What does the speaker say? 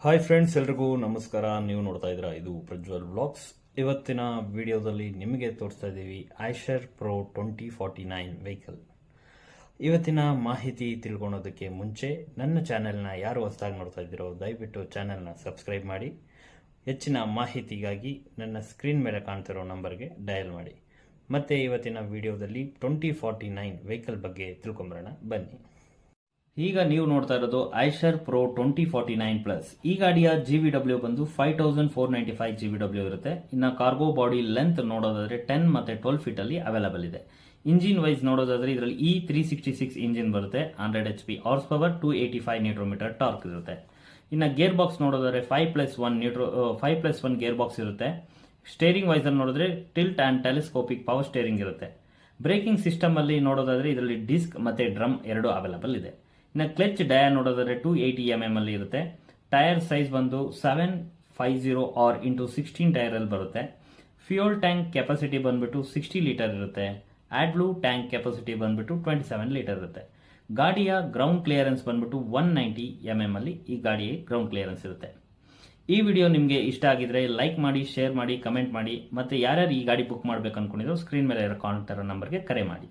Hi friends, ಎಲ್ರಿಗೂ ನಮಸ್ಕಾರ. ನೀವು ನೋಡ್ತಾ ಇದ್ದೀರಾ ಇದು ಪ್ರಜ್ವಲ್ ಬ್ಲಾಗ್ಸ್. ಇವತ್ತಿನ ವಿಡಿಯೋದಲ್ಲಿ ನಿಮಗೆ ತೋರಿಸ್ತಾ ಇದ್ದೀವಿ ಐಶರ್ ಪ್ರೋ 2049 ವೆಹಿಕಲ್. ಇವತ್ತಿನ ಮಾಹಿತಿ ತಿಳ್ಕೊಳೋದಕ್ಕೆ ಮುಂಚೆ ನನ್ನ ಚಾನೆಲ್ನ ಯಾರು ಹೊಸದಾಗಿ ನೋಡ್ತಾ ಇದ್ದೀರೋ ದಯವಿಟ್ಟು ಚಾನೆಲ್ನ ಸಬ್ಸ್ಕ್ರೈಬ್ ಮಾಡಿ. ಹೆಚ್ಚಿನ ಮಾಹಿತಿಗಾಗಿ ನನ್ನ ಸ್ಕ್ರೀನ್ ಮೇಲೆ ಕಾಣ್ತಿರೋ ನಂಬರ್ಗೆ ಡಯಲ್ ಮಾಡಿ. ಮತ್ತೆ ಇವತ್ತಿನ ವಿಡಿಯೋದಲ್ಲಿ 2049 ವೆಹಿಕಲ್ ಬಗ್ಗೆ ತಿಳ್ಕೊಂಬರೋಣ ಬನ್ನಿ. ಈಗ ನೀವು ನೋಡ್ತಾ ಇರೋದು ಐಶರ್ ಪ್ರೋ 2049 ಪ್ಲಸ್. ಈ ಗಾಡಿಯ GVW ಬಂದು 5495 GVW ಇರುತ್ತೆ. ಇನ್ನು ಕಾರ್ಗೋ ಬಾಡಿ ಲೆಂತ್ ನೋಡೋದಾದ್ರೆ 10 ಮತ್ತೆ 12 ಫೀಟ್ ಅಲ್ಲಿ ಅವೈಲೇಬಲ್ ಇದೆ. ಇಂಜಿನ್ ವೈಸ್ ನೋಡೋದಾದ್ರೆ ಇದರಲ್ಲಿ E366 ಇಂಜಿನ್ ಬರುತ್ತೆ. 100 HP horse power, 285 newton meter torque ಇರುತ್ತೆ. ಇನ್ನು ಗೇರ್ ಬಾಕ್ಸ್ ನೋಡೋದಾದ್ರೆ 5+1 ಗೇರ್ ಬಾಕ್ಸ್ ಇರುತ್ತೆ. ಸ್ಟೇರಿಂಗ್ ವೈಸ್ ಅಲ್ಲಿ ನೋಡಿದ್ರೆ tilt and telescopic power steering ಇರುತ್ತೆ. ಬ್ರೇಕಿಂಗ್ ಸಿಸ್ಟಮ್ ಅಲ್ಲಿ ನೋಡೋದಾದ್ರೆ ಇದರಲ್ಲಿ ಡಿಸ್ಕ್ ಮತ್ತೆ ಡ್ರಮ್ ಎರಡು ಅವೈಲೇಬಲ್ ಇದೆ. ಇನ್ನು ಕ್ಲಚ್ ಡಯರ್ ನೋಡೋದಾದ್ರೆ 280 mm ಅಲ್ಲಿ ಇರುತ್ತೆ. ಟೈರ್ ಸೈಜ್ ಬಂದು 750R ಇಂಟು 16 ಟೈರ್ ಅಲ್ಲಿ ಬರುತ್ತೆ. ಫ್ಯೂಯಲ್ ಟ್ಯಾಂಕ್ ಕೆಪಾಸಿಟಿ ಬಂದ್ಬಿಟ್ಟು 60 ಲೀಟರ್ ಇರುತ್ತೆ. ಆಡ್ ಬ್ಲೂ ಟ್ಯಾಂಕ್ ಕೆಪಾಸಿಟಿ ಬಂದ್ಬಿಟ್ಟು 27 ಲೀಟರ್ ಇರುತ್ತೆ. ಗಾಡಿಯ ಗ್ರೌಂಡ್ ಕ್ಲಿಯರೆನ್ಸ್ ಬಂದ್ಬಿಟ್ಟು 190 mm ಅಲ್ಲಿ ಈ ಗಾಡಿಯ ಗ್ರೌಂಡ್ ಕ್ಲಿಯರೆನ್ಸ್ ಇರುತ್ತೆ. ಈ ವಿಡಿಯೋ ನಿಮಗೆ ಇಷ್ಟ ಆಗಿದ್ರೆ ಲೈಕ್ ಮಾಡಿ, ಶೇರ್ ಮಾಡಿ, ಕಮೆಂಟ್ ಮಾಡಿ. ಮತ್ತೆ ಯಾರ್ಯಾರು ಈ ಗಾಡಿ ಬುಕ್ ಮಾಡಬೇಕು ಅನ್ಕೊಂಡಿದ್ರು ಸ್ಕ್ರೀನ್ ಮೇಲೆ ಕಾಣ್ತಾ ಇರೋ ನಂಬರ್ಗೆ ಕರೆ ಮಾಡಿ.